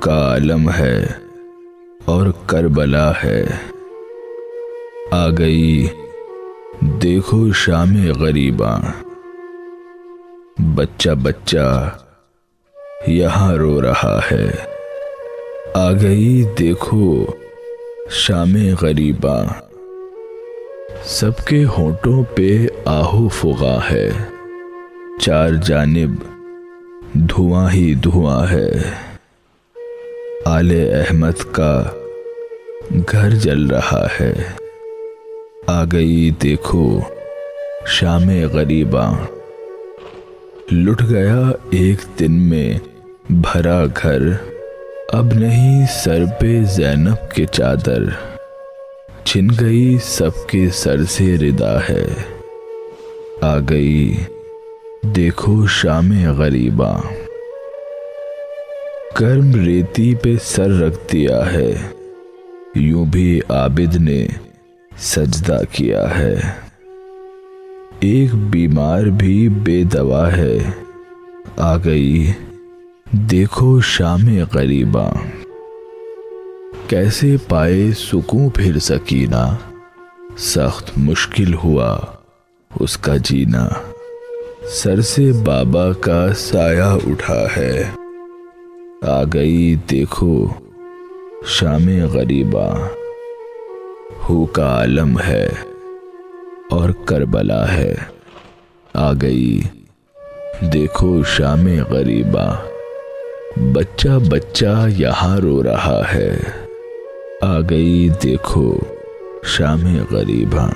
का आलम है और करबला है। आ गई देखो शाम गरीबा, बच्चा बच्चा यहाँ रो रहा है। आ गई देखो शाम गरीबा, सबके होंठों पे आहू फुगा है। चार जानिब धुआं ही धुआं है। आले अहमद का घर जल रहा है। आ गई देखो शाम गरीबा, लुट गया एक दिन में भरा घर। अब नहीं सर पे ज़ैनब के चादर, छिन गई सबके सर से रिदा है। आ गई देखो शाम गरीबा, कर्म रेती पे सर रख दिया है। यूं भी आबिद ने सजदा किया है। एक बीमार भी बेदवा है। आ गई देखो शाम गरीबा, कैसे पाए सुकून फिर सकीना। सख्त मुश्किल हुआ उसका जीना। सर से बाबा का साया उठा है। आ गई देखो शाम गरीबा, हू का आलम है और करबला है। आ गई देखो शाम गरीबा, बच्चा बच्चा यहाँ रो रहा है। आ गई देखो शाम गरीबा।